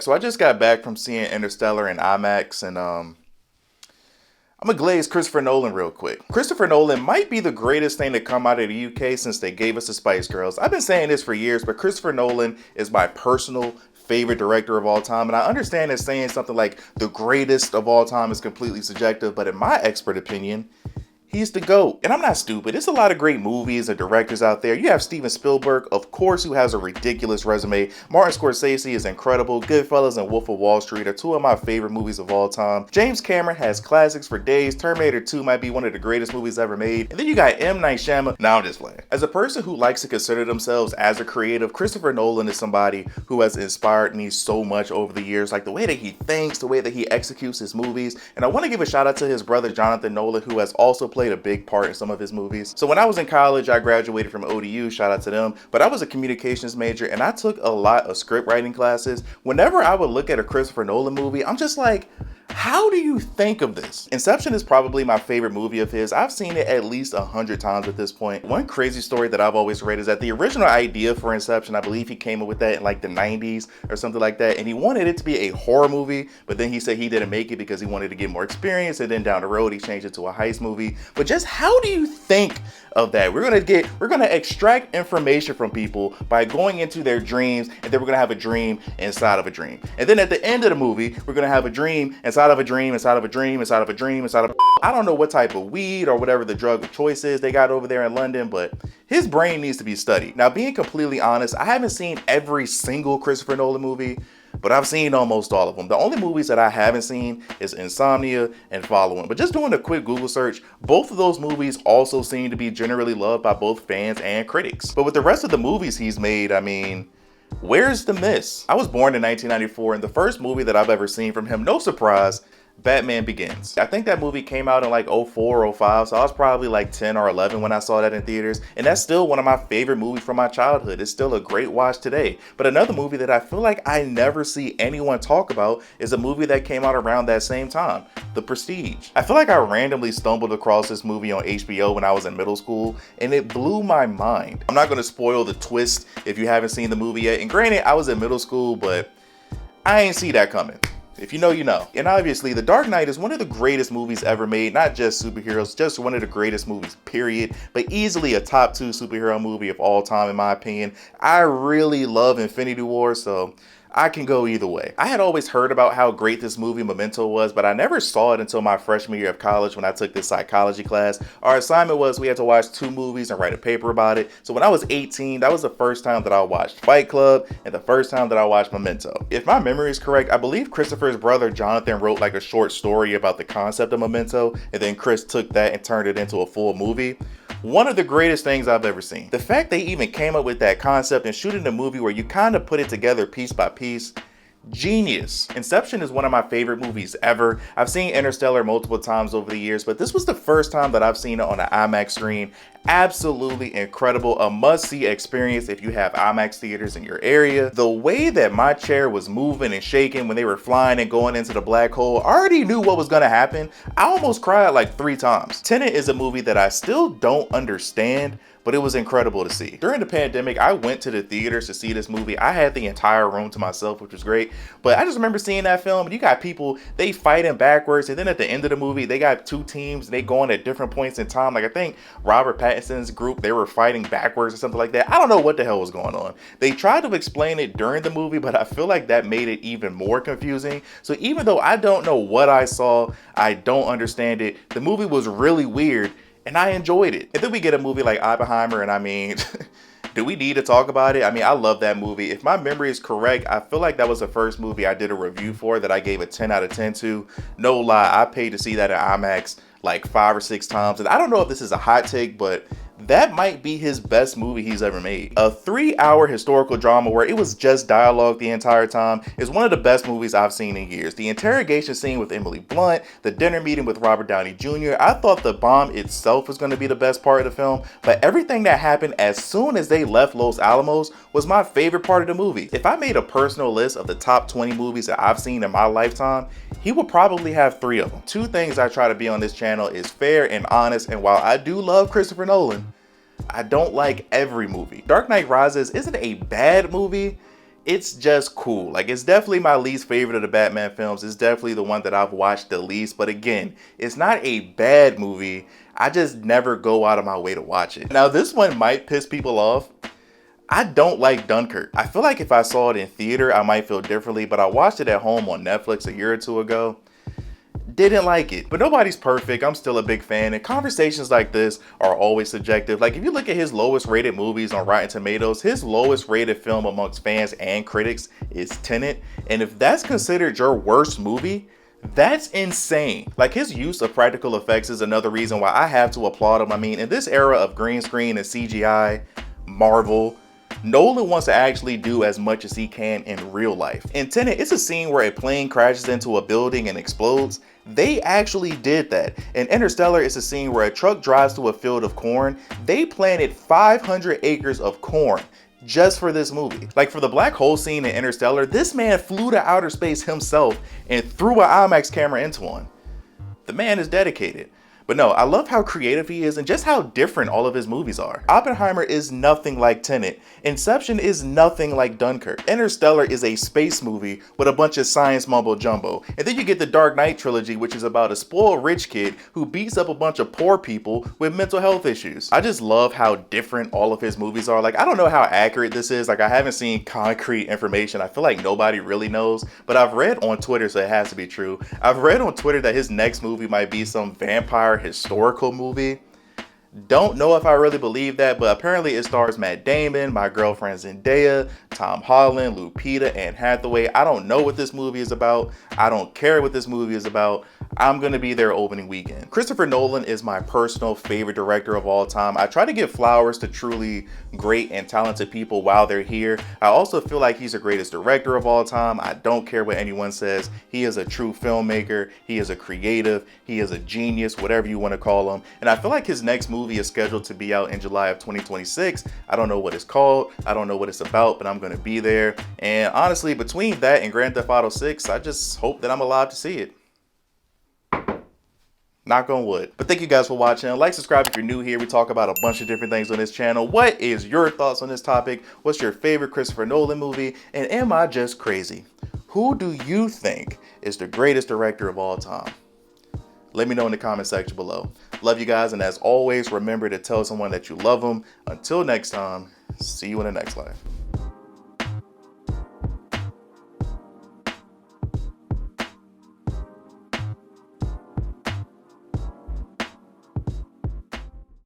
So I just got back from seeing Interstellar in IMAX, and I'm gonna glaze Christopher Nolan real quick. Christopher Nolan might be the greatest thing to come out of the UK since they gave us the Spice Girls. I've been saying this for years, but Christopher Nolan is my personal favorite director of all time, and I understand that saying something like the greatest of all time is completely subjective, but in my expert opinion, he's the GOAT. And I'm not stupid. There's a lot of great movies and directors out there. You have Steven Spielberg, of course, who has a ridiculous resume. Martin Scorsese is incredible. Goodfellas and Wolf of Wall Street are two of my favorite movies of all time. James Cameron has classics for days. Terminator 2 might be one of the greatest movies ever made. And then you got M. Night Shyamalan. Now I'm just playing. As a person who likes to consider themselves as a creative, Christopher Nolan is somebody who has inspired me so much over the years. Like the way that he thinks, the way that he executes his movies. And I want to give a shout out to his brother, Jonathan Nolan, who has also played a big part in some of his movies. So when I was in college, I graduated from ODU, shout out to them, but I was a communications major and I took a lot of script writing classes. Whenever I would look at a Christopher Nolan movie, I'm just like, how do you think of this? Inception is probably my favorite movie of his. I've seen it at least 100 times at this point. One crazy story that I've always read is that the original idea for Inception, I believe he came up with that in like the 90s or something like that, and he wanted it to be a horror movie, but then he said he didn't make it because he wanted to get more experience, and then down the road he changed it to a heist movie. But just how do you think of that? We're gonna extract information from people by going into their dreams, and then we're gonna have a dream inside of a dream. And then at the end of the movie, we're gonna have a dream inside of a dream, inside of a dream, inside of a dream, inside of I don't know what type of weed or whatever the drug of choice is they got over there in London, but his brain needs to be studied. Now, being completely honest, I haven't seen every single Christopher Nolan movie, but I've seen almost all of them. The only movies that I haven't seen is Insomnia and Following. But just doing a quick Google search, both of those movies also seem to be generally loved by both fans and critics. But with the rest of the movies he's made, I mean, where's the miss? I was born in 1994, and the first movie that I've ever seen from him, no surprise, Batman Begins. I think that movie came out in like 04 or 05, so I was probably like 10 or 11 when I saw that in theaters, and that's still one of my favorite movies from my childhood. It's still a great watch today. But another movie that I feel like I never see anyone talk about is a movie that came out around that same time, The Prestige. I feel like I randomly stumbled across this movie on HBO when I was in middle school, and it blew my mind. I'm not going to spoil the twist if you haven't seen the movie yet, and granted, I was in middle school, but I ain't see that coming. If you know, you know. And obviously, The Dark Knight is one of the greatest movies ever made, not just superheroes, just one of the greatest movies, period, but easily a top 2 superhero movie of all time, in my opinion. I really love Infinity War, so I can go either way. I had always heard about how great this movie Memento was, but I never saw it until my freshman year of college when I took this psychology class. Our assignment was we had to watch 2 movies and write a paper about it. So when I was 18, that was the first time that I watched Fight Club and the first time that I watched Memento. If my memory is correct, I believe Christopher's brother Jonathan wrote like a short story about the concept of Memento, and then Chris took that and turned it into a full movie. One of the greatest things I've ever seen. The fact they even came up with that concept and shooting a movie where you kind of put it together piece by piece, genius. Inception is one of my favorite movies ever. I've seen Interstellar multiple times over the years, but this was the first time that I've seen it on an IMAX screen. Absolutely incredible, a must-see experience if you have IMAX theaters in your area. The way that my chair was moving and shaking when they were flying and going into the black hole, I already knew what was gonna happen. I almost cried like 3 times. Tenet is a movie that I still don't understand, but it was incredible to see. During the pandemic, I went to the theaters to see this movie. I had the entire room to myself, which was great. But I just remember seeing that film, and you got people, they fighting backwards, and then at the end of the movie, they got 2 teams, and they going at different points in time. Like I think Robert Pattinson's group, they were fighting backwards or something like that. I don't know what the hell was going on. They tried to explain it during the movie, but I feel like that made it even more confusing. So even though I don't know what I saw, I don't understand it, the movie was really weird, and I enjoyed it. And then we get a movie like Oppenheimer, and I mean, do we need to talk about it? I mean, I love that movie. If my memory is correct, I feel like that was the first movie I did a review for that I gave a 10 out of 10 to. No lie, I paid to see that at IMAX like 5 or 6 times. And I don't know if this is a hot take, but that might be his best movie he's ever made. A 3-hour historical drama where it was just dialogue the entire time is one of the best movies I've seen in years. The interrogation scene with Emily Blunt, the dinner meeting with Robert Downey Jr., I thought the bomb itself was going to be the best part of the film, but everything that happened as soon as they left Los Alamos was my favorite part of the movie. If I made a personal list of the top 20 movies that I've seen in my lifetime, he would probably have 3 of them. 2 things I try to be on this channel is fair and honest, and while I do love Christopher Nolan, I don't like every movie. Dark Knight Rises isn't a bad movie. it's just cool. Like, it's definitely my least favorite of the Batman films. It's definitely the one that I've watched the least. But again, it's not a bad movie. I just never go out of my way to watch it. Now, this one might piss people off. I don't like Dunkirk. I feel like if I saw it in theater, I might feel differently, but I watched it at home on Netflix a year or two ago. Didn't like it, but nobody's perfect. I'm still a big fan, and conversations like this are always subjective. Like, if you look at his lowest rated movies on Rotten Tomatoes, his lowest rated film amongst fans and critics is Tenet, and if that's considered your worst movie, that's insane. Like, his use of practical effects is another reason why I have to applaud him. I mean, in this era of green screen and CGI, Marvel, Nolan wants to actually do as much as he can in real life. In Tenet, it's a scene where a plane crashes into a building and explodes. They actually did that. In Interstellar, it's a scene where a truck drives through a field of corn. They planted 500 acres of corn just for this movie. Like, for the black hole scene in Interstellar, this man flew to outer space himself and threw an IMAX camera into one. The man is dedicated. But no, I love how creative he is and just how different all of his movies are. Oppenheimer is nothing like Tenet. Inception is nothing like Dunkirk. Interstellar is a space movie with a bunch of science mumbo jumbo. And then you get the Dark Knight trilogy, which is about a spoiled rich kid who beats up a bunch of poor people with mental health issues. I just love how different all of his movies are. Like, I don't know how accurate this is. Like, I haven't seen concrete information. I feel like nobody really knows, but I've read on Twitter, so it has to be true. I've read on Twitter that his next movie might be some vampire historical movie. Don't know if I really believe that, but apparently it stars Matt Damon, my girlfriend Zendaya, Tom Holland, Lupita, Anne Hathaway. I don't know what this movie is about. I don't care what this movie is about. I'm gonna be there opening weekend. Christopher Nolan is my personal favorite director of all time. I try to give flowers to truly great and talented people while they're here. I also feel like he's the greatest director of all time. I don't care what anyone says. He is a true filmmaker. He is a creative. He is a genius, whatever you want to call him. And I feel like his next movie is scheduled to be out in July of 2026. I don't know what it's called. I don't know what it's about, but I'm gonna be there. And honestly, between that and Grand Theft Auto 6, I just hope that I'm alive to see it. Knock on wood. But thank you guys for watching. Like, subscribe if you're new here. We talk about a bunch of different things on this channel. What is your thoughts on this topic? What's your favorite Christopher Nolan movie? And am I just crazy? Who do you think is the greatest director of all time? Let me know in the comment section below. Love you guys, and as always, remember to tell someone that you love them. Until next time, see you in the next life.